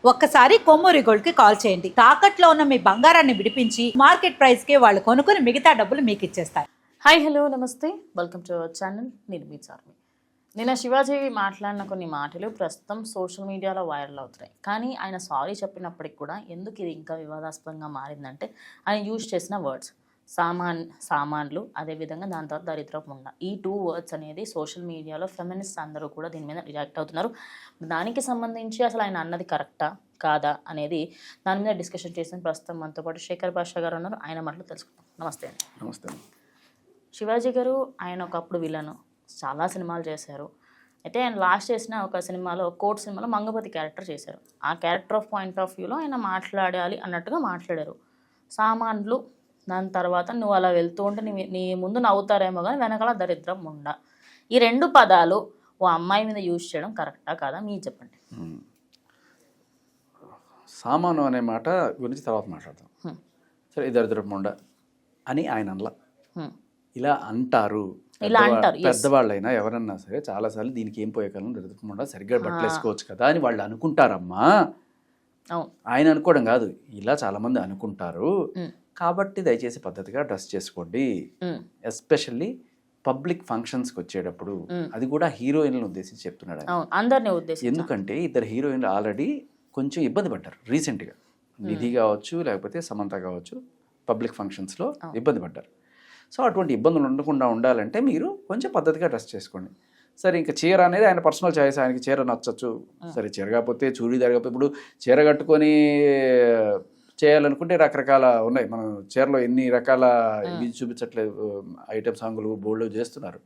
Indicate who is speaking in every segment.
Speaker 1: ఒక్కసారి కొమ్మూరి గోల్డ్ కి కాల్ చేయండి. తాకట్లో ఉన్న మీ బంగారాన్ని విడిపించి మార్కెట్ ప్రైస్ కి వాళ్ళు కొనుక్కుని మిగతా డబ్బులు మీకు ఇచ్చేస్తారు.
Speaker 2: హాయ్ హలో నమస్తే, వెల్కమ్ టు అవర్ ఛానల్. నేను మీ చార్మి. నిన్న శివాజీ మాట్లాడిన కొన్ని మాటలు ప్రస్తుతం సోషల్ మీడియాలో వైరల్ అవుతున్నాయి. కానీ ఆయన సారీ చెప్పినప్పటికి కూడా ఎందుకు ఇది ఇంకా వివాదాస్పదంగా మారిందంటే ఆయన యూజ్ చేసిన వర్డ్స్ సామాన్లు, అదేవిధంగా దాని తర్వాత దరిద్రపు ఉండ. ఈ 2 వర్డ్స్ అనేది సోషల్ మీడియాలో ఫెమినిస్ట్ అందరూ కూడా దీని మీద రియాక్ట్ అవుతున్నారు. దానికి సంబంధించి అసలు ఆయన అన్నది కరెక్టా కాదా అనేది దాని మీద డిస్కషన్ చేసిన ప్రస్తుతం మనతో పాటు శేఖర్ భాషా గారు ఉన్నారు. ఆయన మాటలు తెలుసుకుంటాం. నమస్తే అండి.
Speaker 3: నమస్తే.
Speaker 2: శివాజీ గారు ఆయన ఒకప్పుడు విలను, చాలా సినిమాలు చేశారు. అయితే ఆయన లాస్ట్ చేసిన ఒక సినిమాలో కోర్ట్ సినిమాలో మంగపతి క్యారెక్టర్ చేశారు. ఆ క్యారెక్టర్ ఆఫ్ పాయింట్ ఆఫ్ వ్యూలో ఆయన మాట్లాడాలి అన్నట్టుగా మాట్లాడారు. సామాన్లు, దాని తర్వాత నువ్వు అలా వెళ్తూ ఉంటే నీ ముందు నవ్వుతారేమో కానీ వెనకాల దరిద్రం ఉండ. ఈ 2 పదాలు ఓ అమ్మాయి మీద యూజ్ చేయడం కరెక్టా కాదా మీరు చెప్పండి.
Speaker 3: సామాను అనే మాట గురించి తర్వాత మాట్లాడతాం. సరే, ఈ దరిద్రపు ఉండ అని ఆయన అనలా, ఇలా అంటారు. పెద్దవాళ్ళైనా ఎవరన్నా సరే చాలాసార్లు దీనికి ఏం పోయే కాలం దరిద్రపు ఉండ, సరిగ్గా బట్టలు వేసుకోవచ్చు కదా అని వాళ్ళు అనుకుంటారమ్మా. ఆయన అనుకోవడం కాదు, ఇలా చాలా మంది అనుకుంటారు. కాబట్టి దయచేసి పద్ధతిగా డ్రెస్ చేసుకోండి. ఎస్పెషల్లీ పబ్లిక్ ఫంక్షన్స్కి వచ్చేటప్పుడు, అది కూడా హీరోయిన్లను ఉద్దేశించి చెప్తున్నాడు
Speaker 2: అందరినీ ఉద్దేశించి.
Speaker 3: ఎందుకంటే 2 హీరోయిన్లు ఆల్రెడీ కొంచెం ఇబ్బంది పడ్డారు రీసెంట్గా. నిధి కావచ్చు, లేకపోతే సమంత కావచ్చు, పబ్లిక్ ఫంక్షన్స్లో ఇబ్బంది పడ్డారు. సో అటువంటి ఇబ్బందులు ఉండకుండా ఉండాలంటే మీరు కొంచెం పద్ధతిగా డ్రెస్ చేసుకోండి. సరే, ఇంకా చీర అనేది ఆయన పర్సనల్ చాయిస్, ఆయనకి చీర నచ్చచ్చు. సరే, చీర కాకపోతే చూడీదార్ కాకపోతే, ఇప్పుడు చీర కట్టుకొని చేయాలనుకుంటే రకరకాల ఉన్నాయి. మనం చీరలో ఎన్ని రకాల ఇవి చూపించట్లేదు, ఐటమ్ సాంగులు బోల్డ్ చేస్తున్నారు.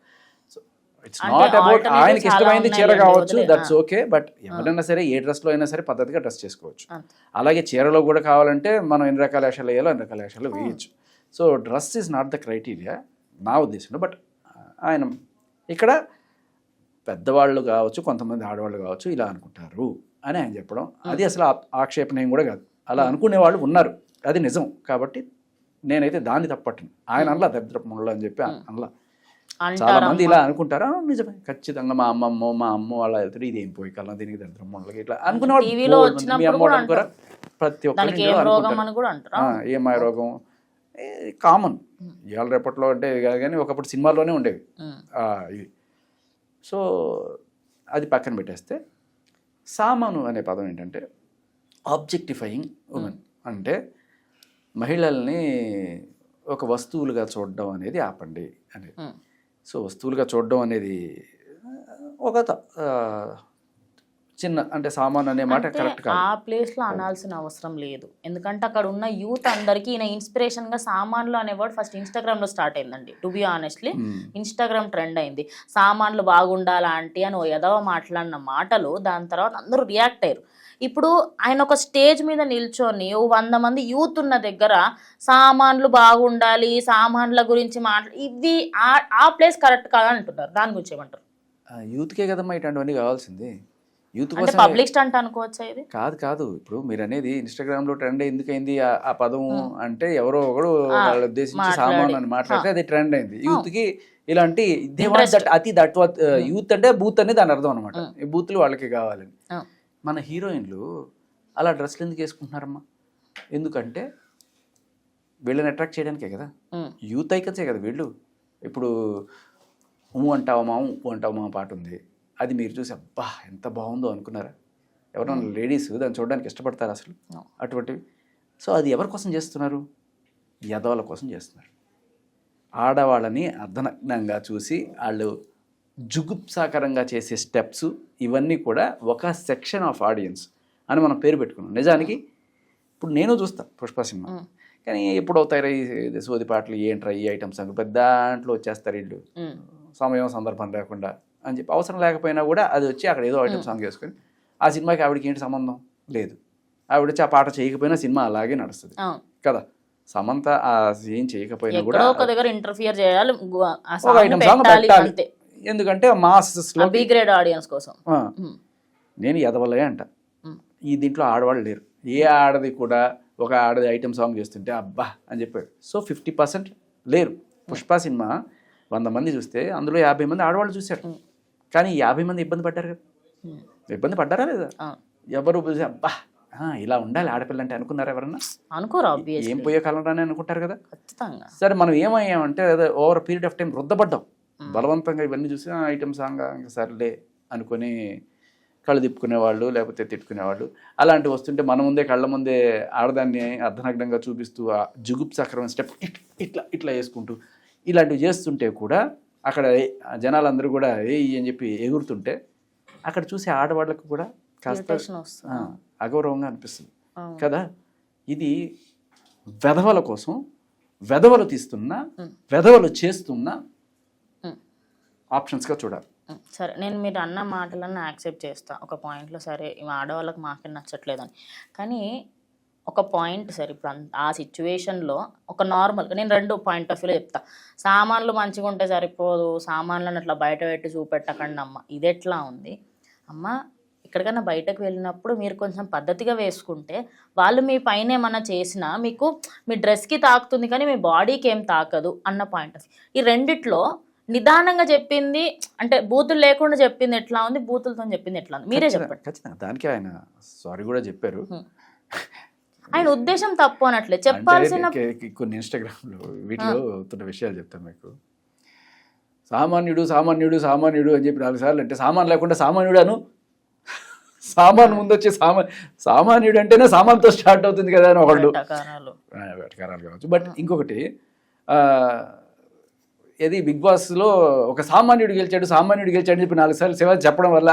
Speaker 3: సో ఇట్స్ నాట్ అబౌట్ ఆయనకి ఇష్టమైంది చీర కావచ్చు, దట్స్ ఓకే. బట్ ఎవరైనా సరే ఏ డ్రెస్లో అయినా సరే పద్ధతిగా డ్రెస్ చేసుకోవచ్చు. అలాగే చీరలో కూడా కావాలంటే మనం ఎన్ని రకాల వేషాలు వేయాలో అన్ని రకాల వేషాలు వేయచ్చు. So dress is not the criteria నా ఉద్దేశంలో. బట్ ఆయన ఇక్కడ పెద్దవాళ్ళు కావచ్చు, కొంతమంది ఆడవాళ్ళు కావచ్చు, ఇలా అనుకుంటారు అని ఆయన చెప్పడం, అది అసలు ఆక్షేపణీయం కూడా కాదు. అలా అనుకునే వాళ్ళు ఉన్నారు, అది నిజం. కాబట్టి నేనైతే దాన్ని తప్పట్టును. ఆయన అనలా దరిద్రపు ముండలు అని చెప్పి అనలా. చాలా మంది ఇలా అనుకుంటారా, నిజమే, ఖచ్చితంగా మా అమ్మ వాళ్ళ వెళ్తారు, ఇది ఏం పోయి కల్లా దీనికి దరిద్రపు ముండలకి ఇట్లా అనుకునేవాళ్ళు. మీ అమ్మోడు అనుకోరా, ప్రతి ఒక్కరు ఏ మాయ రోగం కామన్. ఇవాళ రేపట్లో అంటే కాదు కానీ ఒకప్పుడు సినిమాల్లోనే ఉండేవి ఇవి. సో అది పక్కన పెట్టేస్తే, సామాను అనే పదం ఏంటంటే ఆబ్జెక్టిఫైయింగ్ ఉమెన్, అంటే మహిళల్ని ఒక వస్తువులుగా చూడడం అనేది ఆపండి అనేది. సో వస్తువులుగా చూడడం అనేది ఒక చిన్న, అంటే సామాన్ అనే మాట కరెక్ట్ కాదు.
Speaker 2: ఆ ప్లేస్లో అనాల్సిన అవసరం లేదు. ఎందుకంటే అక్కడ ఉన్న యూత్ అందరికీ ఈయన ఇన్స్పిరేషన్గా సామాన్లు అనే వర్డ్ ఫస్ట్ ఇన్స్టాగ్రామ్లో స్టార్ట్ అయిందండి. To be honestly Instagram trend అయింది. సామాన్లు బాగుండాలా ఆంటీ అని ఓ ఎదవ మాట్లాడిన మాటలు, దాని తర్వాత అందరూ రియాక్ట్ అయ్యారు. ఇప్పుడు ఆయన ఒక స్టేజ్ మీద నిల్చొని 100 మంది యూత్ ఉన్న దగ్గర సామాన్లు బాగుండాలి, సామాన్ల గురించి ఇది ఆ ప్లేస్ కరెక్ట్ కాదని అంటున్నారు. దాని గురించి ఏమంటారు?
Speaker 3: యూత్కే కదమ్మా ఇటువంటివన్నీ కావాల్సింది. యూత్
Speaker 2: కోసం పబ్లిక్ స్టంట్ అనుకోవచ్చా ఇది?
Speaker 3: కాదు. ఇప్పుడు మీరు అనేది ఇన్స్టాగ్రామ్లో ట్రెండ్ ఎందుకైంది ఆ పదం అంటే, ఎవరో ఒకడు వాళ్ళు ఉద్దేశించి సామాన్ అని మాట్లాడితే అది ట్రెండ్ అయింది. యూత్కి ఇలాంటి యూత్ అంటే బూత్ అనేది దాని అర్థం అనమాట. ఈ బూత్లు వాళ్ళకి కావాలని. మన హీరోయిన్లు అలా డ్రెస్లు ఎందుకు వేసుకుంటున్నారమ్మా? ఎందుకంటే వీళ్ళని అట్రాక్ట్ చేయడానికే కదా, యూత్ ఐకన్సే కదా వీళ్ళు. ఇప్పుడు అంటావా మా పాట ఉంది, అది మీరు చూసి అబ్బా ఎంత బాగుందో అనుకున్నారా? ఎవరైనా లేడీస్ దాన్ని చూడడానికి ఇష్టపడతారు అసలు అటువంటివి? సో అది ఎవరి కోసం చేస్తున్నారు? యదవుల కోసం చేస్తున్నారు. ఆడవాళ్ళని అర్ధనగ్నంగా చూసి వాళ్ళు జుగుప్సాకరంగా చేసే స్టెప్స్, ఇవన్నీ కూడా ఒక సెక్షన్ ఆఫ్ ఆడియన్స్ అని మనం పేరు పెట్టుకున్నాం. నిజానికి ఇప్పుడు నేను చూస్తాను పుష్ప సినిమా, కానీ ఎప్పుడు అవుతాయి ఈ సోది పాటలు, ఏంట్రా ఈ ఐటమ్స్ అని పెద్ద దాంట్లో వచ్చేస్తారు వీళ్ళు, సమయం సందర్భం లేకుండా అని చెప్పి. అవసరం లేకపోయినా కూడా అది వచ్చి అక్కడ ఏదో ఐటమ్ సాంగ్ వేసుకొని, ఆ సినిమాకి ఆవిడకి ఏంటి సంబంధం లేదు. ఆవిడ వచ్చి ఆ పాట చేయకపోయినా సినిమా అలాగే నడుస్తుంది కదా. సమంత ఆ ఏం చేయకపోయినా కూడా ఒక దగ్గర ఇంటర్ఫియర్ చేయాలి, ఒక ఐటమ్ సాంగ్ పెట్టాలి. ఎందుకంటే మాసెస్లో
Speaker 2: బి గ్రేడ్ ఆడియన్స్ కోసం.
Speaker 3: నేను ఎదవలే అంట. ఈ దీంట్లో ఆడవాళ్ళు లేరు. ఏ ఆడది కూడా ఒక ఆడది ఐటమ్ సాంగ్ చేస్తుంటే అబ్బా అని చెప్పాడు. సో 50% లేరు. పుష్ప సినిమా 100 మంది చూస్తే అందులో 50 మంది ఆడవాళ్ళు చూశారు. కానీ 50 మంది ఇబ్బంది పడ్డారు కదా. ఇబ్బంది పడ్డారా లేదా? ఎవరు అబ్బా ఇలా ఉండాలి ఆడపిల్ల అంటే అనుకున్నారు ఎవరన్నా?
Speaker 2: అనుకోరు
Speaker 3: ఏం
Speaker 2: ఆబ్వియస్లీ,
Speaker 3: పోయే కాలం రాని అనుకుంటారు కదా.
Speaker 2: ఖచ్చితంగా.
Speaker 3: సరే మనం ఏమయ్యామంటే ఓవర్ పీరియడ్ ఆఫ్ టైం రుద్దపడ్డాం బలవంతంగా. ఇవన్నీ చూసి ఐటమ్ సాంగ్ ఇంకా సర్లే అనుకొని కళ్ళు తిప్పుకునేవాళ్ళు, లేకపోతే తిట్టుకునేవాళ్ళు. అలాంటివి వస్తుంటే మన ముందే కళ్ళ ముందే ఆడదాన్ని అర్ధనగ్నంగా చూపిస్తూ ఆ జుగుప్సాకరమైన స్టెప్ ఇట్లా ఇట్లా వేసుకుంటూ ఇలాంటివి చేస్తుంటే కూడా అక్కడ జనాలందరూ కూడా అని చెప్పి ఎగురుతుంటే అక్కడ చూసే ఆడవాళ్ళకు కూడా కాస్త
Speaker 2: Irritation వస్తుంది.
Speaker 3: అగౌరవంగా అనిపిస్తుంది కదా. ఇది వెధవల కోసం వెధవలు తీస్తున్న వెధవలు చేస్తున్న ఆప్షన్స్గా చూడాలి.
Speaker 2: సరే, నేను మీరు అన్న మాటలను యాక్సెప్ట్ చేస్తా ఒక పాయింట్లో. సరే, ఇవి ఆడవాళ్ళకి మాకే నచ్చట్లేదని. కానీ ఒక పాయింట్ సరే, ఇప్పుడు ఆ సిచ్యువేషన్లో ఒక నార్మల్గా నేను 2 పాయింట్ ఆఫ్ వ్యూలో చెప్తా. సామాన్లు మంచిగా ఉంటే సరిపోదు, సామాన్లను అట్లా బయట పెట్టి చూపెట్టకండి అమ్మ. ఇది ఎట్లా ఉంది అమ్మ? ఎక్కడికైనా బయటకు వెళ్ళినప్పుడు మీరు కొంచెం పద్ధతిగా వేసుకుంటే వాళ్ళు మీ పైన ఏమన్నా చేసినా మీకు మీ డ్రెస్కి తాకుతుంది కానీ మీ బాడీకి ఏం తాకదు అన్న పాయింట్ ఆఫ్. ఈ రెండిట్లో నిదానంగా చెప్పింది అంటే బూతులు లేకుండా చెప్పింది ఎట్లా ఉంది, బూతులతో చెప్పింది ఎట్లా ఉంది, మీరే చెప్పండి.
Speaker 3: ఖచ్చితంగా దానికి ఆయన సారీ కూడా చెప్పారు.
Speaker 2: ఆయన ఉద్దేశం తప్పు అనట్లే, చెప్పాల్సిన
Speaker 3: కొన్ని ఇన్స్టాగ్రామ్లో వీటిలో అవుతున్న విషయాలు చెప్తాను మీకు. సామాన్యుడు సామాన్యుడు సామాన్యుడు అని చెప్పి 4 సార్లు అంటే సామాన్ లేకుండా సామాన్యుడు అను. సామాన్ ముందు వచ్చి సామాన్యుడు అంటేనే సామాన్తో స్టార్ట్ అవుతుంది కదా అని ఒకళ్ళు వెటకారాలు కావచ్చు. బట్ ఇంకొకటి ఏది బిగ్ బాస్లో ఒక సామాన్యుడు గెలిచాడు అని చెప్పి 4 సార్లు శివ చెప్పడం వల్ల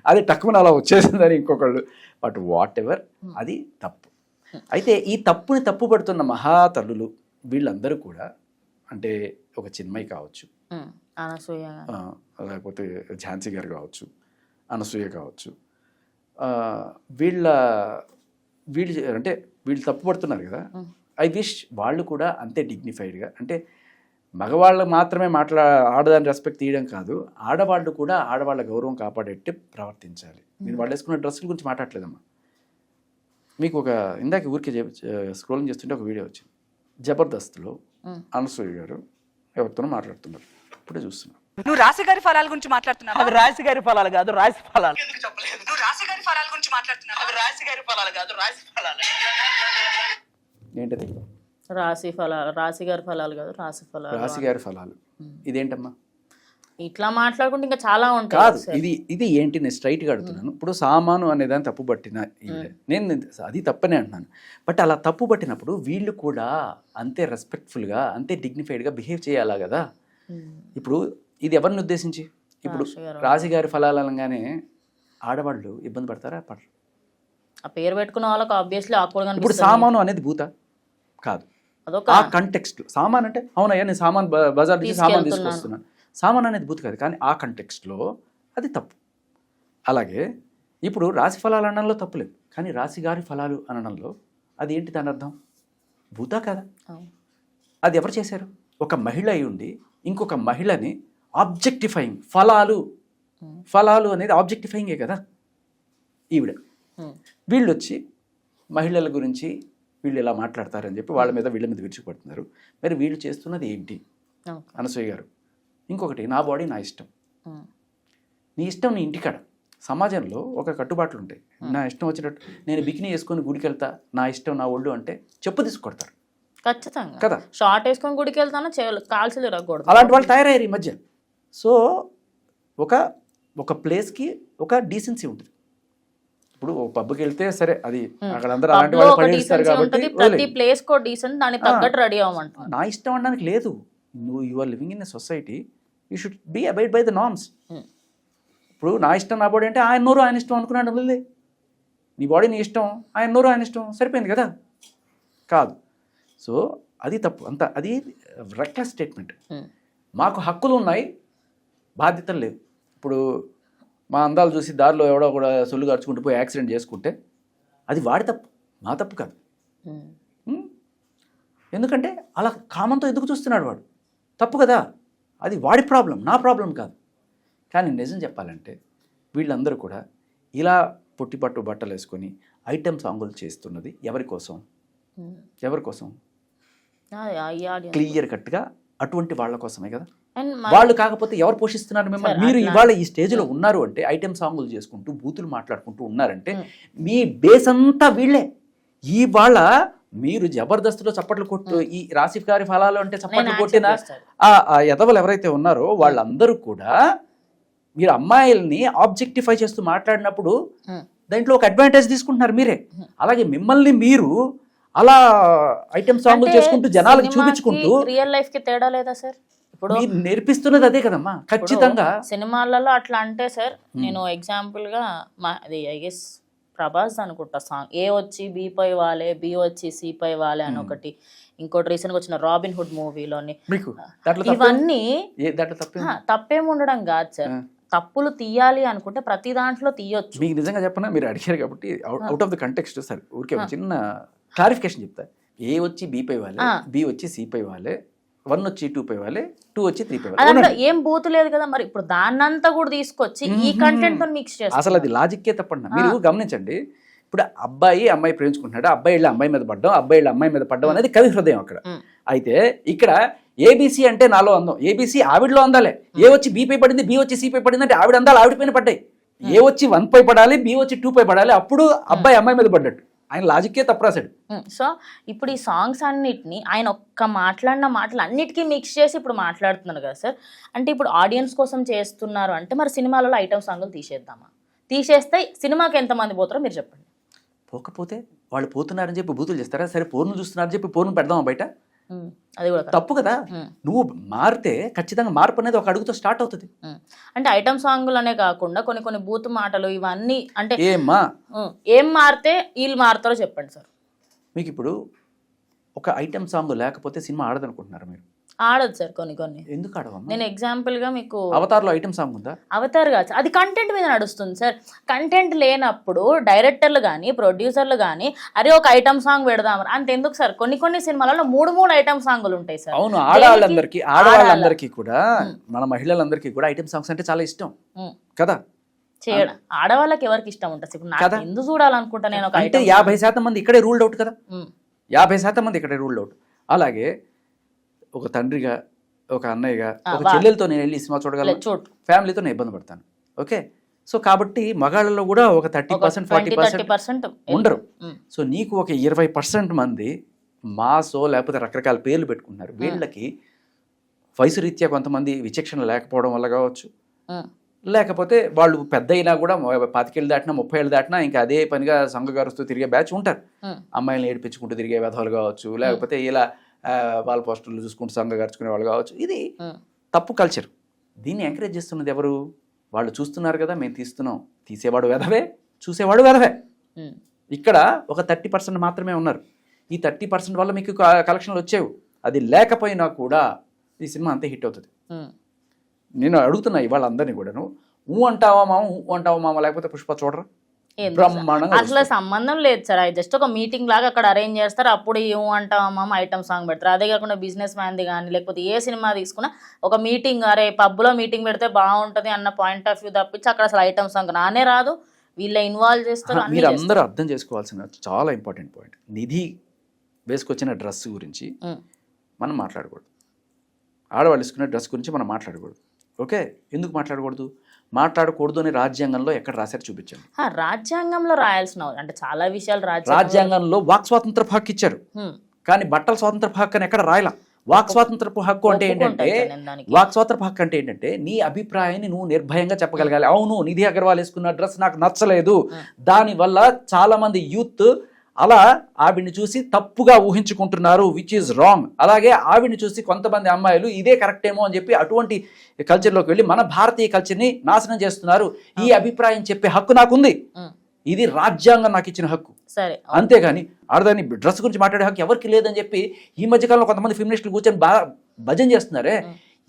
Speaker 3: అది టక్కున అలా వచ్చేసిందని ఇంకొకళ్ళు. బట్ వాట్ ఎవర్, అది తప్పు. అయితే ఈ తప్పుని తప్పుపడుతున్న మహాతల్లులు వీళ్ళందరూ కూడా అంటే ఒక చిన్మయి కావచ్చు, లేకపోతే ఝాన్సీ గారు కావచ్చు, అనసూయ కావచ్చు, వీళ్ళు అంటే వీళ్ళు తప్పుపడుతున్నారు కదా. ఐ విష్ వాళ్ళు కూడా అంతే డిగ్నిఫైడ్గా, అంటే మగవాళ్ళు మాత్రమే ఆడదాన్ని రెస్పెక్ట్ తీయడం కాదు, ఆడవాళ్ళు కూడా ఆడవాళ్ళ గౌరవం కాపాడేట్టు ప్రవర్తించాలి. మీరు వాళ్ళు వేసుకున్న డ్రెస్సుల గురించి మాట్లాడలేదమ్మా. మీకు ఒక ఇందాక ఊరికే స్క్రోలింగ్ చేస్తుంటే ఒక వీడియో వచ్చింది. జబర్దస్త్లో అనసూయ గారు ఎవరితోనో మాట్లాడుతున్నారు, ఇప్పుడే చూస్తున్నాం.
Speaker 4: నువ్వు రాశి గారి ఫలాల గురించి మాట్లాడుతున్నావు.
Speaker 5: అది రాశి గారి ఫలాలు కాదు, రాశి ఫలాలు.
Speaker 4: నువ్వు రాశి గారి ఫలాల గురించి మాట్లాడుతున్నావు.
Speaker 5: అది రాశి గారి ఫలాలు కాదు, రాశి ఫలాలు.
Speaker 3: ఏంటది?
Speaker 2: రాశి ఫలాలు, రాశి గారి ఫలాలు కాదు, రాశి ఫలాలు.
Speaker 3: రాశి గారి ఫలాలు ఇదేంటమ్మా?
Speaker 2: ఇట్లా మాట్లాడుకుంటే ఇంకా చాలా ఉంటాయి.
Speaker 3: కాదు, ఇది ఏంటి నేను స్ట్రైట్గా అడుగుతున్నాను. ఇప్పుడు సామాను అనేదాన్ని తప్పు పట్టిన నేను అది తప్పనే అంటున్నాను. బట్ అలా తప్పు పట్టినప్పుడు వీళ్ళు కూడా అంతే రెస్పెక్ట్ఫుల్గా అంతే డిగ్నిఫైడ్గా బిహేవ్ చేయాలా కదా. ఇప్పుడు ఇది ఎవరిని ఉద్దేశించి? ఇప్పుడు రాశిగారి ఫలాలు అనగానే ఆడవాళ్ళు ఇబ్బంది పడతారా? పడరు.
Speaker 2: ఆ పేరు పెట్టుకున్న వాళ్ళకి ఆబ్వియస్లీ ఆక్వర్డ్గా
Speaker 3: ఇప్పుడు సామాను అనేది భూత కాదు,
Speaker 2: అదొక
Speaker 3: ఆ కంటెక్స్ట్. సామాన్ అంటే అవునయ్యా నేను సామాన్ బజార్ నుంచి సామాన్ తీసుకొస్తున్నాను, సామాన్ అనేది భూత కాదు, కానీ ఆ కంటెక్స్ట్లో అది తప్పు. అలాగే ఇప్పుడు రాశి ఫలాలు అనడంలో తప్పులేదు, కానీ రాశిగారి ఫలాలు అనడంలో అది ఏంటి దాని అర్థం? భూత కాదా? అది ఎవరు చేశారు? ఒక మహిళ అయి ఉండి ఇంకొక మహిళని ఆబ్జెక్టిఫైయింగ్, ఫలాలు అనేది ఆబ్జెక్టిఫైయింగే కదా ఈవిడ. వీళ్ళు వచ్చి మహిళల గురించి వీళ్ళు ఇలా మాట్లాడతారని చెప్పి వీళ్ళ మీద విరుచుకుపడుతున్నారు. మరి వీళ్ళు చేస్తున్నది ఏంటి? అనసూయ గారు ఇంకొకటి, నా బాడీ నా ఇష్టం. నీ ఇష్టం నీ ఇంటికాడ. సమాజంలో ఒక కట్టుబాట్లు ఉంటాయి. నా ఇష్టం వచ్చినట్టు నేను బికినీ వేసుకొని గుడికి వెళ్తా, నా ఇష్టం నా ఒళ్ళు అంటే చెప్పు తీసుకొడతారు
Speaker 2: ఖచ్చితంగా
Speaker 3: కదా.
Speaker 2: షార్ట్ వేసుకొని గుడికి వెళ్తాను, కాల్చలు ఇరగకూడదు.
Speaker 3: అలాంటి వాళ్ళు తయారయ్యారు ఈ మధ్య. సో ఒక ప్లేస్కి ఒక డీసెన్సీ ఉంటుంది. ఇప్పుడు పబ్కి వెళ్తే సరే, అది అక్కడ అందరూ అలాంటి వాళ్ళు పడేస్తారు కాబట్టి
Speaker 2: ప్రతి ప్లేస్ కో డీసెంట్, దానికి తగ్గట్టు రెడీ అవ్వమంటారు.
Speaker 3: నా ఇష్టం అనడానికి లేదు. You are living in a society, you should be abide by the norms. ఇప్పుడు నా ఇష్టం నా బాడీ అంటే ఆయన నోరు ఆయన ఇష్టం అనుకున్నాడు లేదు. నీ బాడీ నీ ఇష్టం, ఆయన నోరు ఆయన ఇష్టం, సరిపోయింది కదా. కాదు. సో అది తప్పు. అంత అది రెక్లెస్ స్టేట్మెంట్. మాకు హక్కులు ఉన్నాయి, బాధ్యతలు లేవు. ఇప్పుడు మా అందాలు చూసి దారిలో ఎవడో కూడా సొల్లు ఖర్చుకుంటూ పోయి యాక్సిడెంట్ చేసుకుంటే అది వాడి తప్పు, మా తప్పు కాదు. ఎందుకంటే అలా కామంతో ఎందుకు చూస్తున్నాడు వాడు? తప్పు కదా. అది వాడి ప్రాబ్లం, నా ప్రాబ్లం కాదు. కానీ నిజం చెప్పాలంటే వీళ్ళందరూ కూడా ఇలా పొట్టిపట్టు బట్టలు వేసుకొని ఐటెం సాంగులు చేస్తున్నది ఎవరి కోసం? క్లియర్ కట్గా అటువంటి వాళ్ళ కోసమే కదా.
Speaker 2: అండ్
Speaker 3: వాళ్ళు కాకపోతే ఎవరు పోషిస్తున్నారు మిమ్మల్ని?
Speaker 2: Sir,
Speaker 3: మీరు
Speaker 2: అట్లా-
Speaker 3: ఇవాళ ఈ స్టేజ్లో ఉన్నారు అంటే, ఐటెం సాంగులు చేసుకుంటూ బూతులు మాట్లాడుకుంటూ ఉన్నారంటే మీ బేస్ అంతా వీళ్ళే. ఇవాళ మీరు జబర్దస్త్లో చప్పట్లు కొట్టు ఈ రాసిఫ్ గారి ఫలాలు అంటే చప్పట్లు కొట్టిన ఆ ఎదవలు ఎవరైతే ఉన్నారో వాళ్ళందరూ కూడా మీరు అమ్మాయిల్ని ఆబ్జెక్టిఫై చేస్తూ మాట్లాడినప్పుడు దాంట్లో ఒక అడ్వాంటేజ్ తీసుకుంటున్నారు మీరే. అలాగే మిమ్మల్ని మీరు అలా ఐటెం సాంగులు చేసుకుంటూ జనాలకు చూపించుకుంటూ
Speaker 2: రియల్ లైఫ్ కి తేడా లేదా సార్? ఇప్పుడు
Speaker 3: మీరు నేర్పిస్తున్నది అదే కదమ్మా. ఖచ్చితంగా
Speaker 2: సినిమాలలో అట్లా అంటే సార్, నేను ఎగ్జాంపుల్ గా అది ఐ గెస్ ప్రభాస్ అనుకుంటా సాంగ్, ఏ వచ్చి బి పై వాలే, బి వచ్చి సి పై వాలే అని ఒకటి, ఇంకోటి రీసెంట్ గా వచ్చిన రాబిన్ హుడ్ మూవీలోని,
Speaker 3: మీకు దాంట్లో
Speaker 2: ఇవన్నీ
Speaker 3: దాంట్లో తప్పే
Speaker 2: తప్పేం ఉండడం కాదు సార్. తప్పులు తీయాలి అనుకుంటే ప్రతి దాంట్లో తీయొచ్చు.
Speaker 3: మీకు నిజంగా చెప్పనా, మీరు అడిగారు కాబట్టి అవుట్ ఆఫ్ ద కంటెక్స్ట్ సరే ఊరికే ఒక చిన్న క్లారిఫికేషన్ చెప్తా. ఏ వచ్చి బి పై వాలే, బి వచ్చి సి పై వాలే, 1 వచ్చి 2 పై వాలే, 2 వచ్చి 3 పై వాలే.
Speaker 2: అదంతా ఏం బూతు లేదు కదా మరి. ఇప్పుడు దాన్నంతా కూడా తీసుకొచ్చి ఈ కంటెంట్ తో మిక్స్ చేస్తారు.
Speaker 3: అసలు అది లాజిక్కే తప్పండి. మీరు గమనించండి, ఇప్పుడు అబ్బాయి అమ్మాయి ప్రేమించుకుంటున్నాడు, అబ్బాయి వెళ్ళి అమ్మాయి మీద పడ్డం, అబ్బాయి వెళ్ళి అమ్మాయి మీద పడ్డం అనేది కవి హృదయం అక్కడ. అయితే ఇక్కడ ఏబీసీ అంటే నాలో అందం, ఏబీసీ ఆవిడలో అందాలే. ఏ వచ్చి బి పై పడింది, బి వచ్చి సి పై పడింది అంటే ఆవిడ అందాలు ఆవిడ పైన పడ్డాయి. ఏ వచ్చి 1 పై పడాలి, బి వచ్చి 2 పై పడాలి, అప్పుడు అబ్బాయి అమ్మాయి మీద పడ్డట్టు. ఆయన లాజిక్కే తప్పు రాశాడు.
Speaker 2: సో ఇప్పుడు ఈ సాంగ్స్ అన్నిటిని ఆయన ఒక్క మాట్లాడిన మాటలు అన్నిటికీ మిక్స్ చేసి ఇప్పుడు మాట్లాడుతున్నారు కదా సార్. అంటే ఇప్పుడు ఆడియన్స్ కోసం చేస్తున్నారు అంటే మరి సినిమాలలో ఐటమ్ సాంగులు తీసేద్దామా? తీసేస్తే సినిమాకి ఎంతమంది పోతారో మీరు చెప్పండి.
Speaker 3: పోకపోతే వాళ్ళు పోతున్నారని చెప్పి బూతులు చేస్తారా? సరే పోర్ను చూస్తున్నారని చెప్పి పోర్ను పెడదామా బయట?
Speaker 2: అది కూడా correct.
Speaker 3: తప్పు కదా. నువ్వు మారితే ఖచ్చితంగా మార్పు అనేది ఒక అడుగుతో స్టార్ట్ అవుతుంది.
Speaker 2: అంటే ఐటమ్ సాంగులనే కాకుండా కొన్ని కొన్ని బూత్ మాటలు ఇవన్నీ అంటే
Speaker 3: ఏమ్మా
Speaker 2: ఏం మారితే వీళ్ళు మారుతారో చెప్పండి సార్.
Speaker 3: మీకు ఇప్పుడు ఒక ఐటెం సాంగ్ లేకపోతే సినిమా ఆడదనుకుంటున్నారు మీరు?
Speaker 2: ఆడదు సార్ కొన్ని కొన్ని.
Speaker 3: ఎందుకు ఆడవమ్మా?
Speaker 2: నేను ఎగ్జాంపుల్ గా మీకు
Speaker 3: అవతార్లో ఐటెం సాంగ్ ఉందా?
Speaker 2: అవతార్ కాదు, అది కంటెంట్ మీద నడుస్తుంది సార్. కంటెంట్ లేనప్పుడు డైరెక్టర్లు కానీ ప్రొడ్యూసర్లు కానీ అరే ఒక ఐటమ్ సాంగ్ పెడదాం అంతెందుకు సార్. కొన్ని కొన్ని సినిమాలలో 3 ఐటమ్ సాంగులు ఉంటాయి సార్.
Speaker 3: అవును, ఆడవాళ్ళందరికీ కూడా మన మహిళలందరికీ కూడా ఐటెం సాంగ్స్ అంటే చాలా ఇష్టం కదా.
Speaker 2: చేయడం ఆడవాళ్ళకి ఎవరికి ఇష్టం ఉంటుంది. ఇప్పుడు నాకు ఎందుకు చూడాలనుకుంటా నేను ఒక
Speaker 3: అంటే 50% మంది ఇక్కడే రూల్డ్ అవుట్ కదా. 50% మంది ఇక్కడే రూల్డ్ అవుట్. అలాగే ఒక తండ్రిగా, ఒక అన్నయ్యగా, ఒక చెల్లెలతో నేను వెళ్ళి సినిమా చూడగలను, ఫ్యామిలీతో నేను ఇబ్బంది పడతాను. ఓకే, సో కాబట్టి మగాళ్ళలో కూడా ఒక 30% 40% ఉండరు. సో నీకు ఒక 20% మంది మాసో లేకపోతే రకరకాల పేర్లు పెట్టుకుంటున్నారు. వీళ్ళకి వయసు రీత్యా కొంతమంది విచక్షణ లేకపోవడం వల్ల కావచ్చు, లేకపోతే వాళ్ళు పెద్ద అయినా కూడా 25 ఏళ్ళు దాటినా 30 ఏళ్ళు దాటినా ఇంకా అదే పనిగా సంఘగారుస్తూ తిరిగే బ్యాచ్ ఉంటారు. అమ్మాయిలను ఏడిపించుకుంటూ తిరిగే వెధవలు కావచ్చు, లేకపోతే ఇలా వాళ్ళ పోస్టర్లు చూసుకుంటూ సంఘగార్చుకునే వాళ్ళు కావచ్చు. ఇది తప్పు కల్చర్. దీన్ని ఎంకరేజ్ చేస్తున్నది ఎవరు? వాళ్ళు చూస్తున్నారు కదా, మేము తీస్తున్నాం. తీసేవాడు వెధవే, చూసేవాడు వెధవే. ఇక్కడ ఒక 30% మాత్రమే ఉన్నారు. ఈ 30% వల్ల మీకు కలెక్షన్లు వచ్చేవి. అది లేకపోయినా కూడా ఈ సినిమా అంతే హిట్ అవుతుంది. నేను అడుగుతున్నా ఇవాళ అందరినీ కూడాను, అంటావా మామ లేకపోతే పుష్ప చూడరా?
Speaker 2: అసలు సంబంధం లేదు సార్. అది జస్ట్ ఒక మీటింగ్ లాగా అక్కడ అరేంజ్ చేస్తారు. అప్పుడు ఏమంటామా ఐటమ్ సాంగ్ పెడతారు. అదే కాకుండా బిజినెస్ మ్యాన్ది కానీ లేకపోతే ఏ సినిమా తీసుకున్నా ఒక మీటింగ్, అరే పబ్లో మీటింగ్ పెడితే బాగుంటుంది అన్న పాయింట్ ఆఫ్ వ్యూ తప్పించి అక్కడ అసలు ఐటమ్ సాంగ్ రానే రాదు. వీళ్ళ ఇన్వాల్వ్ చేస్తారు.
Speaker 3: మీరు అందరూ అర్థం చేసుకోవాల్సిన చాలా ఇంపార్టెంట్ పాయింట్, నిధి వేసుకొచ్చిన డ్రెస్ గురించి మనం మాట్లాడకూడదు. ఆడవాళ్ళు వేసుకునే డ్రెస్ గురించి మనం మాట్లాడకూడదు. ఓకే, ఎందుకు మాట్లాడకూడదు అని రాజ్యాంగంలో ఎక్కడ రాశారు చూపించండి.
Speaker 2: రాజ్యాంగంలో రాయాల్సిన అంటే చాలా విషయాలు
Speaker 3: రాజ్యాంగంలో వాక్ స్వాతంత్రపు హక్కు ఇచ్చారు, కానీ బట్టల స్వాతంత్రపు హక్కు అని ఎక్కడ రాయలా. వాక్ స్వాతంత్రపు హక్కు అంటే ఏంటంటే నీ అభిప్రాయాన్ని నువ్వు నిర్భయంగా చెప్పగలగాలి. అవును, నిధి అగర్వాల్ వేసుకున్న డ్రెస్ నాకు నచ్చలేదు, దానివల్ల చాలా మంది యూత్ అలా ఆవిడ్ని చూసి తప్పుగా ఊహించుకుంటున్నారు, విచ్ ఈజ్ రాంగ్. అలాగే ఆవిడ్ని చూసి కొంతమంది అమ్మాయిలు ఇదే కరెక్ట్ ఏమో అని చెప్పి అటువంటి కల్చర్లోకి వెళ్ళి మన భారతీయ కల్చర్ని నాశనం చేస్తున్నారు. ఈ అభిప్రాయం చెప్పే హక్కు నాకుంది. ఇది రాజ్యాంగం నాకు ఇచ్చిన హక్కు.
Speaker 2: సరే,
Speaker 3: అంతేగాని ఆడదాన్ని డ్రెస్ గురించి మాట్లాడే హక్కు ఎవరికి లేదని చెప్పి ఈ మధ్యకాలంలో కొంతమంది ఫెమినిస్టులు కూర్చొని భజన చేస్తున్నారే.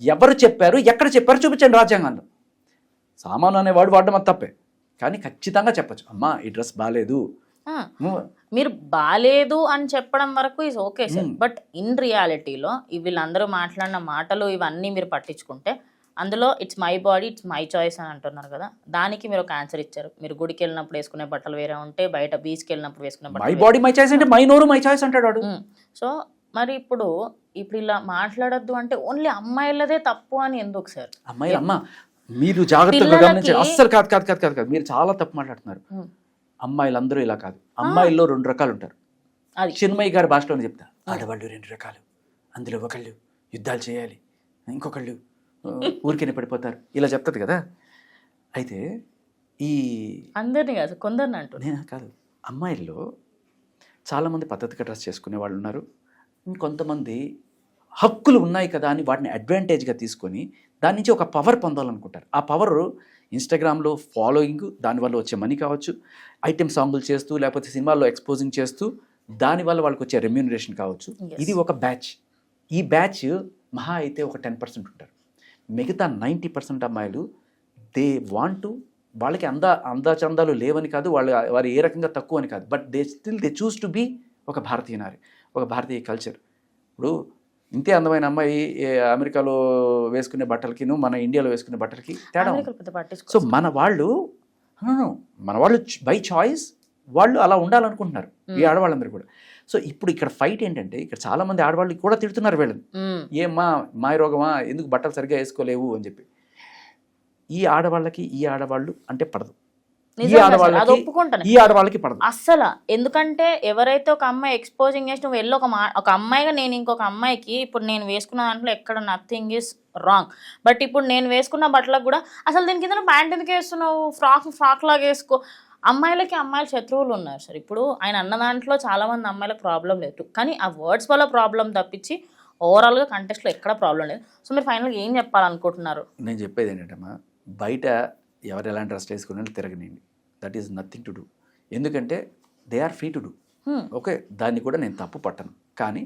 Speaker 3: ఎవరు చెప్పారు, ఎక్కడ చెప్పారు చూపించండి రాజ్యాంగంలో. సామాను అనేవాడు వాడడం అది తప్పే, కానీ ఖచ్చితంగా చెప్పచ్చు, అమ్మా ఈ డ్రెస్ బాగాలేదు.
Speaker 2: మీరు బాలేదు అని చెప్పడం వరకు is okay sir. But in రియాలిటీలో వీళ్ళందరూ మాట్లాడిన మాటలు ఇవన్నీ మీరు పట్టించుకుంటే అందులో it's my body it's my choice అని అంటున్నారు కదా, దానికి మీరు ఒక ఆన్సర్ ఇచ్చారు. మీరు గుడికి వెళ్ళినప్పుడు వేసుకునే బట్టలు వేరే ఉంటే, బయట బీచ్కి వెళ్ళినప్పుడు వేసుకునే బట్టలు
Speaker 3: మై బాడీ మై చాయిస్ అంటే మై నోరు మై చాయిస్ అంటాడు.
Speaker 2: సో మరి ఇప్పుడు ఇప్పుడు ఇలా మాట్లాడొద్దు అంటే ఓన్లీ అమ్మాయిలదే తప్పు అని ఎందుకు సార్?
Speaker 3: అమ్మాయి అమ్మ మీరు జాగ్రత్తగా
Speaker 2: పిల్లలకి-
Speaker 3: గమనించండి. అస్సలు కాదు కాదు కాదు కాదు కాదు మీరు చాలా తప్పు మాట్లాడుతున్నారు. అమ్మాయిలందరూ ఇలా కాదు. అమ్మాయిల్లో 2 రకాలు ఉంటారు.
Speaker 2: అది
Speaker 3: చిన్మయ్య గారి భాషలోనే చెప్తా. ఆడవాళ్ళు 2 రకాలు, అందులో ఒకళ్ళు యుద్ధాలు చేయాలి, ఇంకొకళ్ళు ఊరికేనే పడిపోతారు, ఇలా చెప్తుంది కదా. అయితే ఈ
Speaker 2: అందరినీ కాదు కొందరిని అంటారు.
Speaker 3: నేను కాదు, అమ్మాయిల్లో చాలామంది పద్ధతిగా డ్రెస్ చేసుకునే వాళ్ళు ఉన్నారు. ఇంకొంతమంది హక్కులు ఉన్నాయి కదా అని వాటిని అడ్వాంటేజ్గా తీసుకొని దాని నుంచి ఒక పవర్ పొందాలనుకుంటారు. ఆ పవర్ ఇన్స్టాగ్రామ్లో ఫాలోయింగ్, దానివల్ల వచ్చే మనీ కావచ్చు, ఐటెం సాంగులు చేస్తూ లేకపోతే సినిమాల్లో ఎక్స్పోజింగ్ చేస్తూ దానివల్ల వాళ్ళకి వచ్చే రెమ్యూనరేషన్ కావచ్చు. ఇది ఒక బ్యాచ్. ఈ బ్యాచ్ మహా అయితే ఒక 10% ఉంటారు. మిగతా 90% అమ్మాయిలు దే వాంట్ టు, వాళ్ళకి అందచందాలు లేవని కాదు, వారు ఏ రకంగా తక్కువ అని కాదు, but they choose to be ఒక భారతీయ నారి, ఒక భారతీయ కల్చర్. ఇప్పుడు ఇంతే అందమైన అమ్మాయి అమెరికాలో వేసుకునే బట్టలకి మన ఇండియాలో వేసుకునే బట్టలకి తేడా. సో మన వాళ్ళు బై చాయిస్ వాళ్ళు అలా ఉండాలనుకుంటున్నారు, ఈ ఆడవాళ్ళందరూ కూడా. సో ఇప్పుడు ఇక్కడ ఫైట్ ఏంటంటే, ఇక్కడ చాలా మంది ఆడవాళ్ళు కూడా తిడుతున్నారు వీళ్ళని, ఏమ్మా మాయ రోగమా, ఎందుకు బట్టలు సరిగ్గా వేసుకోలేవు అని చెప్పి. ఈ ఆడవాళ్ళకి ఈ ఆడవాళ్ళు అంటే పడదు, ఈ ఆడవాళ్ళకి పడదు
Speaker 2: అస్సలు. ఎందుకంటే ఎవరైతే ఒక అమ్మాయి ఎక్స్పోజింగ్ చేసి నువ్వు వెళ్ళి ఒక అమ్మాయిగా నేను ఇంకొక అమ్మాయికి ఇప్పుడు నేను వేసుకున్న దాంట్లో ఎక్కడ నథింగ్ ఈస్ రాంగ్, బట్ ఇప్పుడు నేను వేసుకున్న బట్టలకు కూడా అసలు దీని కింద ప్యాంట్ ఎందుకు వేస్తున్నావు, ఫ్రాక్ లాగా వేసుకో. అమ్మాయిలకి అమ్మాయిల శత్రువులు ఉన్నారు సార్. ఇప్పుడు ఆయన అన్న దాంట్లో చాలా మంది అమ్మాయిలకు ప్రాబ్లం లేదు, కానీ ఆ వర్డ్స్ వల్ల ప్రాబ్లం తప్పించి ఓవరాల్గా కంటెస్ట్లో ఎక్కడ ప్రాబ్లం లేదు. సో మీరు ఫైనల్గా ఏం చెప్పాలనుకుంటున్నారు?
Speaker 3: నేను చెప్పేది ఏంటంటే, బయట ఎవరు ఎలాంటి డ్రెస్ వేసుకుని తిరగనండి, that is nothing to do. ఎందుకంటే they are free to do. Okay, దాన్ని కూడా నేను తప్పు పట్టను. కానీ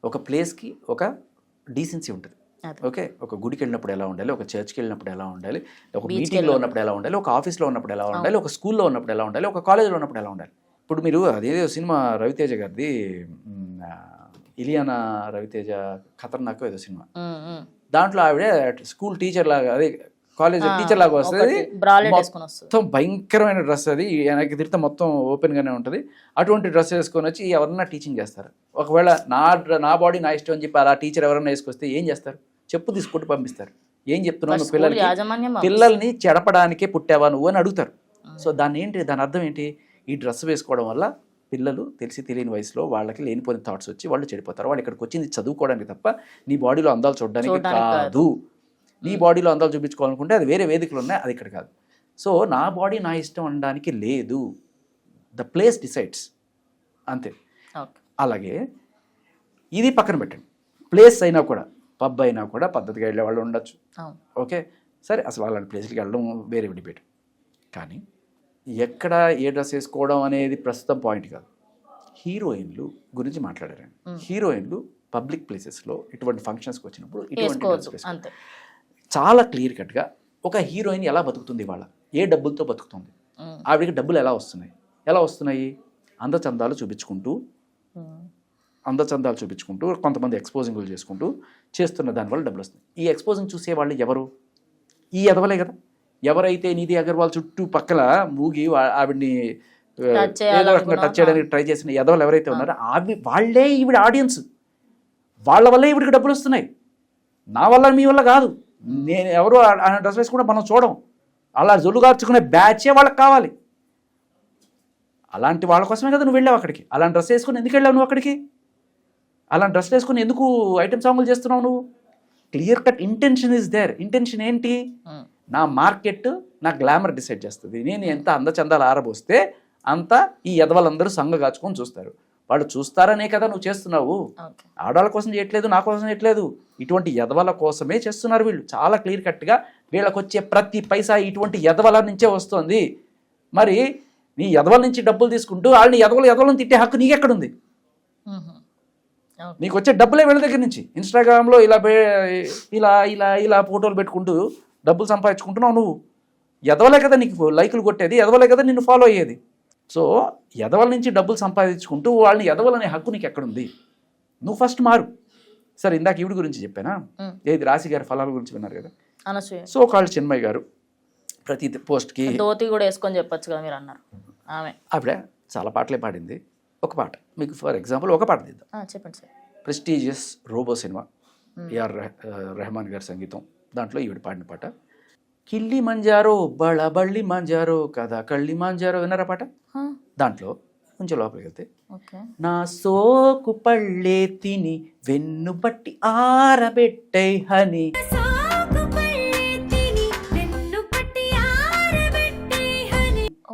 Speaker 3: ఒక ప్లేస్కి ఒక డీసెన్సీ ఉంటుంది. ఓకే, ఒక గుడికి వెళ్ళినప్పుడు ఎలా ఉండాలి, ఒక చర్చ్కి వెళ్ళినప్పుడు ఎలా ఉండాలి, ఒక మీటింగ్లో ఉన్నప్పుడు ఎలా ఉండాలి, ఒక ఆఫీస్లో ఉన్నప్పుడు ఎలా ఉండాలి, ఒక స్కూల్లో ఉన్నప్పుడు ఎలా ఉండాలి, ఒక కాలేజ్లో ఉన్నప్పుడు ఎలా ఉండాలి. ఇప్పుడు మీరు అదేదో సినిమా రవితేజ గారిది, ఇలియానా రవితేజ ఖతర్నాక్ ఏదో సినిమా, దాంట్లో ఆవిడ స్కూల్ టీచర్ లాగా, అదే కాలేజ్ టీచర్ లాగా వస్తుంది, మొత్తం భయంకరమైన డ్రెస్, అది వెనక్కి తిరిగితే మొత్తం ఓపెన్గానే ఉంటుంది. అటువంటి డ్రెస్ వేసుకొని వచ్చి ఎవరన్నా టీచింగ్ చేస్తారు. ఒకవేళ నా బాడీ నా ఇష్టం అని చెప్పి అలా టీచర్ ఎవరన్నా వేసుకొస్తే ఏం చేస్తారు? చెప్పు తీసుకుంటూ పంపిస్తారు. ఏం చెప్తున్నావు నువ్వు పిల్లలకి, పిల్లల్ని చెడపడానికే పుట్టావా నువ్వు అని అడుగుతారు. సో దాని అర్థం ఏంటి? ఈ డ్రెస్ వేసుకోవడం వల్ల పిల్లలు తెలిసి తెలియని వయసులో వాళ్ళకి లేనిపోయిన థాట్స్ వచ్చి వాళ్ళు చెడిపోతారు. వాళ్ళు ఇక్కడికి వచ్చింది చదువుకోవడానికి తప్ప నీ బాడీలో అందాలు చూడడానికి కాదు. నీ బాడీలో అందాలు చూపించుకోవాలనుకుంటే అది వేరే వేదికలు ఉన్నాయి, అది ఇక్కడ కాదు. సో నా బాడీ నా ఇష్టం అనడానికి లేదు, ద ప్లేస్ డిసైడ్స్, అంతే. అలాగే ఇది పక్కన పెట్టండి, ప్లేస్ అయినా కూడా, పబ్ అయినా కూడా పద్ధతిగా వెళ్ళే వాళ్ళు ఉండొచ్చు. ఓకే సరే, అసలు అలాంటి ప్లేస్కి వెళ్ళడం వేరే డిబేట్. కానీ ఎక్కడ ఏ డ్రెస్ వేసుకోవడం అనేది ప్రస్తుతం పాయింట్ కాదు. హీరోయిన్లు గురించి మాట్లాడారండి. హీరోయిన్లు పబ్లిక్ ప్లేసెస్లో ఇటువంటి ఫంక్షన్స్కి వచ్చినప్పుడు ఇటువంటి డ్రెస్ వేసుకోవాలి. చాలా క్లియర్ కట్గా ఒక హీరోయిన్ ఎలా బతుకుతుంది, ఇవాళ ఏ డబ్బులతో బతుకుతుంది, ఆవిడకి డబ్బులు ఎలా వస్తున్నాయి? అందచందాలు చూపించుకుంటూ కొంతమంది ఎక్స్పోజింగ్లు చేసుకుంటూ చేస్తున్న దానివల్ల డబ్బులు వస్తున్నాయి. ఈ ఎక్స్పోజింగ్ చూసే వాళ్ళు ఎవరు? ఈ ఎదవలే కదా. ఎవరైతే నిధి అగర్వాల్ చుట్టూ పక్కల మూగి ఆవిడ్ని ఏదో రకంగా టచ్ చేయడానికి ట్రై చేసిన ఎదవలు ఎవరైతే ఉన్నారో వాళ్ళే ఈవిడ ఆడియన్స్. వాళ్ళ వల్లే ఈవిడికి డబ్బులు వస్తున్నాయి, నా వల్ల మీ వల్ల కాదు. నేను ఎవరు డ్రెస్ వేసుకుంటే మనం చూడం, అలా జొలుగార్చుకునే బ్యాచే వాళ్ళకి కావాలి. అలాంటి వాళ్ళ కోసమే కదా నువ్వు వెళ్ళావు అక్కడికి. అలాంటి డ్రెస్ వేసుకుని ఎందుకు వెళ్ళావు నువ్వు అక్కడికి? అలాంటి డ్రెస్ వేసుకుని ఎందుకు ఐటమ్ సాంగులు చేస్తున్నావు నువ్వు? Clear cut intention is there. Intention ఏంటి? నా మార్కెట్, నా గ్లామర్ డిసైడ్ చేస్తుంది. నేను ఎంత అందచందాలు ఆరబోస్తే అంత ఈ ఎదవలందరూ సంగగాచుకొని చూస్తారు. వాళ్ళు చూస్తారనే కదా నువ్వు చేస్తున్నావు. ఆడవాళ్ళ కోసం చేయట్లేదు, నా కోసం చేయట్లేదు, ఇటువంటి ఎదవల కోసమే చేస్తున్నారు వీళ్ళు. చాలా క్లియర్ కట్గా వీళ్ళకి వచ్చే ప్రతి పైసా ఇటువంటి ఎదవల నుంచే వస్తుంది. మరి నీ ఎదవల నుంచి డబ్బులు తీసుకుంటూ వాళ్ళని ఎదవలను తిట్టే హక్కు నీకెక్కడుంది? నీకు వచ్చే డబ్బులే వీళ్ళ దగ్గర నుంచి. ఇన్స్టాగ్రామ్లో ఇలా ఫోటోలు పెట్టుకుంటూ డబ్బులు సంపాదించుకుంటున్నావు నువ్వు. ఎదవలే కదా నీకు లైకులు కొట్టేది, ఎదవలే కదా నిన్ను ఫాలో అయ్యేది. సో ఎదవల నుంచి డబ్బులు సంపాదించుకుంటూ వాళ్ళని ఎదవలనే హక్కు నీకు ఎక్కడుంది? నువ్వు ఫస్ట్ మారు. సరే, ఇందాక ఈవిడ గురించి చెప్పానా, ఏది రాశి గారి ఫలాల గురించి విన్నారు కదా. సో కాళ్ళు చిన్మయ్య గారు ప్రతి పోస్ట్కి
Speaker 2: ధోతి కూడా వేసుకొని చెప్పొచ్చు కదా మీరు అన్నారు. ఆవిడ
Speaker 3: చాలా పాటలే పాడింది. ఒక పాట మీకు ఫర్ ఎగ్జాంపుల్ ఒక పాట తీద్దాం.
Speaker 2: చెప్పండి sir.
Speaker 3: Prestigious Robo cinema, AR Rahman గారి సంగీతం, దాంట్లో ఈవిడ పాడిన పాట కిల్లి మంజారో బళ్ళి మంజారో కదా కళ్ళి మంజారో విన్నారా పాట? దాంట్లో కొంచెం లోపలికి వెళ్తే
Speaker 2: ఓకే.
Speaker 3: నా సోకు పళ్ళే తిని వెన్ను బట్టి ఆరబెట్టై హని,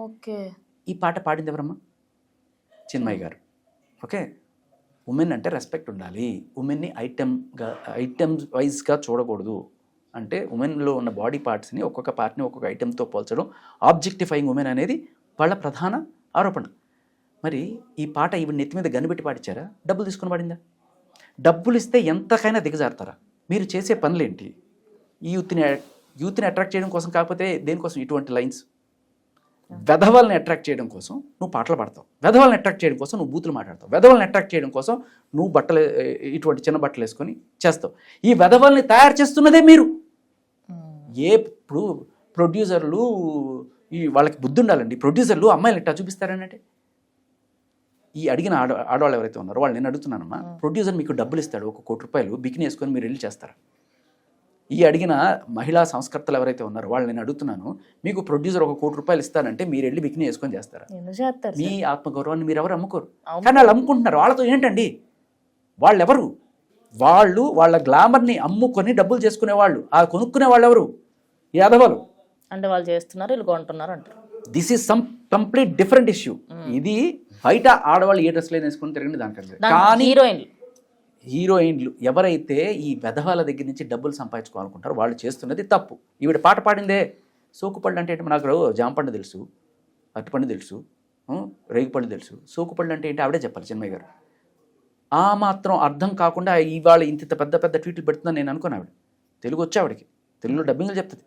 Speaker 2: ఓకే.
Speaker 3: ఈ పాట పాడింది ఎవరమ్మా? చిన్మయ్య గారు. ఓకే, ఉమెన్ అంటే రెస్పెక్ట్ ఉండాలి, ఉమెన్ని ఐటమ్ వైజ్గా చూడకూడదు, అంటే ఉమెన్లో ఉన్న బాడీ పార్ట్స్ని ఒక్కొక్క పార్ట్ని ఒక్కొక్క ఐటెంతో పోల్చడం, ఆబ్జెక్టిఫైయింగ్ ఉమెన్ అనేది వాళ్ళ ప్రధాన ఆరోపణ. మరి ఈ పాట ఈవిడ నెత్తి మీద గన్నుపెట్టి పాడించారా? డబ్బులు తీసుకుని పాడిందా? డబ్బులు ఇస్తే ఎంతకైనా దిగజారుతారా? మీరు చేసే పనులేంటి? ఈ యూత్ని అట్రాక్ట్ చేయడం కోసం, కాకపోతే దేనికోసం ఇటువంటి లైన్స్? వెధవల్ని అట్రాక్ట్ చేయడం కోసం నువ్వు పాటలు పాడతావు, వెధవల్ని అట్రాక్ట్ చేయడం కోసం నువ్వు బూతులు మాట్లాడతావు, వెధవల్ని అట్రాక్ట్ చేయడం కోసం నువ్వు బట్టలు ఇటువంటి చిన్న బట్టలు వేసుకొని చేస్తావు. ఈ వెధవల్ని తయారు చేస్తున్నదే మీరు. ఇప్పుడు ప్రొడ్యూసర్లు వాళ్ళకి బుద్ధి ఉండాలండి. ప్రొడ్యూసర్లు అమ్మాయిలు ఎట్టా చూపిస్తారనంటే, ఈ అడిగిన ఆడవాళ్ళు ఎవరైతే ఉన్నారో వాళ్ళు నేను అడుగుతున్నానమ్మా, ప్రొడ్యూసర్ మీకు డబ్బులు ఇస్తాడు, 1 కోటి రూపాయలు బికిని వేసుకొని మీరు వెళ్ళి చేస్తారా? ఈ అడిగిన మహిళా సంస్కర్తలు ఎవరైతే ఉన్నారో వాళ్ళు నేను అడుగుతున్నాను, మీకు ప్రొడ్యూసర్ 1 కోటి రూపాయలు ఇస్తానంటే మీరు వెళ్ళి బికిని వేసుకొని చేస్తారా? మీ ఆత్మగౌరవాన్ని మీరు ఎవరు అమ్ముకోరు, కానీ వాళ్ళు అమ్ముకుంటున్నారు. వాళ్ళతో ఏంటండి? వాళ్ళెవరు? వాళ్ళు వాళ్ళ గ్లామర్ని అమ్ముకొని డబ్బులు చేసుకునే వాళ్ళు. ఆ కొనుక్కునే వాళ్ళు ఎవరు? యాదవాలు.
Speaker 2: అంటే వాళ్ళు చేస్తున్నారు, వీళ్ళు కొంటున్నారు అంటారు.
Speaker 3: This is some complete different issue. ఇది బయట ఆడవాళ్ళు ఏ డ్రెస్లు వేసుకుని తిరగండి దానికంటే, కానీ హీరోయిన్లు ఎవరైతే ఈ వెధవాల దగ్గర నుంచి డబ్బులు సంపాదించుకోవాలనుకుంటారో వాళ్ళు చేస్తున్నది తప్పు. ఈవిడ పాట పాడిందే సోకుపళ్ళు అంటే ఏంటి? నాకు జాంపండు తెలుసు, అరటిపండు తెలుసు, రేగిపళ్ళు తెలుసు. సోకుపళ్ళు అంటే ఏంటి ఆవిడే చెప్పాలి, చిన్మయ్య గారు. ఆ మాత్రం అర్థం కాకుండా ఇవాళ ఇంత పెద్ద పెద్ద ట్వీట్లు పెడుతుందని నేను అనుకున్నాను. ఆవిడ తెలుగు వచ్చి ఆవిడకి తెలుగులో డబ్బింగ్లు చెప్తుంది.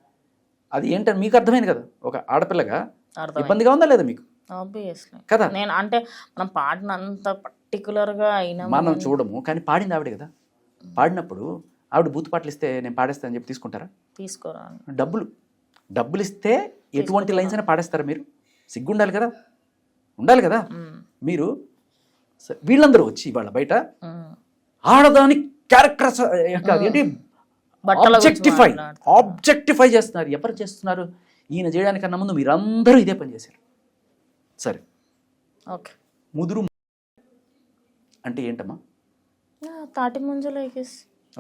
Speaker 3: అది ఏంటని మీకు అర్థమైంది కదా? ఒక ఆడపిల్లగా ఇబ్బందిగా ఉందా లేదా మీకు? కదా.
Speaker 2: నేను అంటే మనం పాడినంత పర్టికులర్గా అయినా
Speaker 3: మనం చూడము, కానీ పాడింది ఆవిడ కదా. పాడినప్పుడు ఆవిడ బూతు పాటలు ఇస్తే నేను పాడేస్తా అని చెప్పి తీసుకుంటారా?
Speaker 2: తీసుకోరా.
Speaker 3: డబ్బులు ఇస్తే ఎటువంటి లైన్స్ అయినా పాడేస్తారా మీరు? సిగ్గుండాలి కదా, ఉండాలి కదా. మీరు వీళ్ళందరూ వచ్చి ఇవాళ బయట ఆడదాని క్యారెక్టర్స్ ఏంటి ఆబ్జెక్టిఫై చేస్తున్నారు. ఎవరు చేస్తున్నారు? ఈయన చేయడానికన్నా ముందు మీరందరూ ఇదే పని చేశారు. సరే,
Speaker 2: ఓకే.
Speaker 3: ముదురు అంటే ఏంటమ్మా?
Speaker 2: తాటి ముంజలు.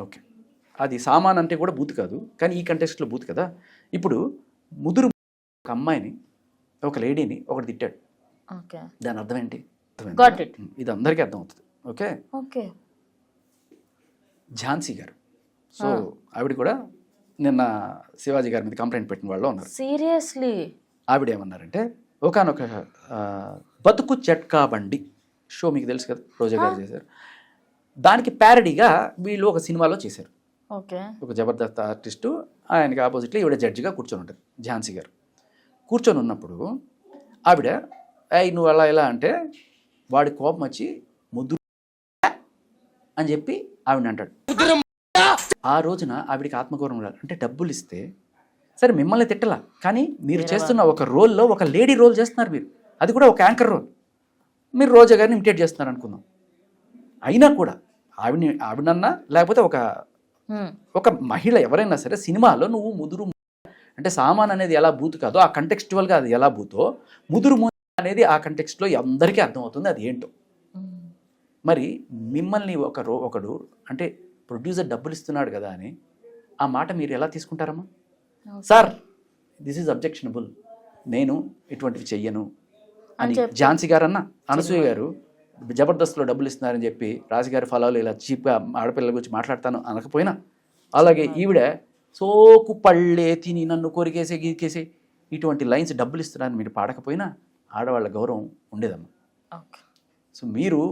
Speaker 3: ఓకే, అది సామాన్ అంటే కూడా బూత్ కాదు, కానీ ఈ కంటెక్స్ట్లో బూత్ కదా. ఇప్పుడు ముదురు ఒక అమ్మాయిని, ఒక లేడీని ఒకటి తిట్టాడు.
Speaker 2: ఓకే,
Speaker 3: దాని అర్థం ఏంటి? ఇది అందరికీ అర్థం అవుతుంది. Okay
Speaker 2: okay.
Speaker 3: ఝాన్సీ గారు, సో ఆవిడ కూడా నిన్న శివాజీ గారి మీద కంప్లైంట్ పెట్టిన వాళ్ళు ఉన్నారు.
Speaker 2: సీరియస్లీ? ఆవిడ
Speaker 3: ఏమన్నారంటే, ఒకనొక బతుకు చెట్కా బండి షో మీకు తెలుసు కదా, రోజా గారు చేశారు. దానికి ప్యారడీగా వీళ్ళు ఒక సినిమాలో చేశారు.
Speaker 2: ఓకే.
Speaker 3: ఒక జబర్దస్త్ ఆర్టిస్టు, ఆయనకి ఆపోజిట్లో ఈవిడ జడ్జిగా కూర్చొని ఉంటుంది. ఝాన్సీ గారు కూర్చొని ఉన్నప్పుడు ఆవిడ నువ్వు అలా ఎలా అంటే, వాడి కోపం వచ్చి ముద్దు అని చెప్పి ఆవిడ అంటాడు. ఆ రోజున ఆవిడికి ఆత్మగౌరవం ఉండాలి. అంటే డబ్బులు ఇస్తే సరే, మిమ్మల్ని తిట్టలా, కానీ మీరు చేస్తున్న ఒక రోల్లో ఒక లేడీ రోల్ చేస్తున్నారు మీరు, అది కూడా ఒక యాంకర్ రోల్. మీరు రోజా గారిని ఇమిటేట్ చేస్తున్నారు అనుకుందాం. అయినా కూడా ఆవిడన్నా లేకపోతే ఒక మహిళ ఎవరైనా సరే సినిమాలో నువ్వు ముదురు అంటే సామాన్ అనేది ఎలా బూతు కాదో, ఆ కంటెక్స్చువల్గా అది ఎలా బూతో, ముదురు అనేది ఆ కంటెక్స్ట్లో అందరికీ అర్థమవుతుంది అది ఏంటో. మరి మిమ్మల్ని ఒకడు అంటే ప్రొడ్యూసర్ డబ్బులు ఇస్తున్నాడు కదా అని ఆ మాట మీరు ఎలా తీసుకుంటారమ్మా? సార్, దిస్ ఈజ్ అబ్జెక్షనబుల్, నేను ఇటువంటివి చెయ్యను అని ఝాన్సీ గారు అన్న, అనసూయ గారు జబర్దస్త్లో డబ్బులు ఇస్తున్నారని చెప్పి రాజుగారి ఫలాలు ఇలా చీప్గా ఆడపిల్లల గురించి మాట్లాడతాను అనకపోయినా, అలాగే ఈవిడ సోకు పళ్ళే తిని నన్ను కొరికేసే గీకేసే ఇటువంటి లైన్స్ డబ్బులు ఇస్తున్నారని మీరు పాడకపోయినా ఆడవాళ్ళ గౌరవం ఉండేదమ్మా. సో మీరు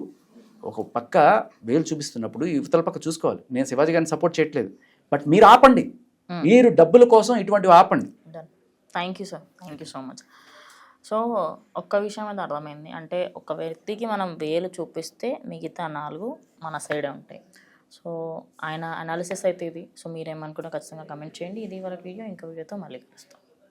Speaker 3: ఒక పక్క వేలు చూపిస్తున్నప్పుడు ఇవతల పక్క చూసుకోవాలి. నేను శివాజీ గారిని సపోర్ట్ చేయట్లేదు, బట్ మీరు ఆపండి, మీరు డబ్బుల కోసం ఇటువంటివి ఆపండి.
Speaker 2: Thank you sir, thank you so much. So ఒక్క విషయం అయితే అర్థమైంది, అంటే ఒక వ్యక్తికి మనం వేలు చూపిస్తే మిగతా 4 మన సైడే ఉంటాయి. సో ఆయన అనాలిసిస్ అయితే ఇది. సో మీరేమనుకుంటే ఖచ్చితంగా కమెంట్ చేయండి. ఇది వరకు వీడియో, ఇంకో వీడియోతో మళ్ళీ కలుస్తాం.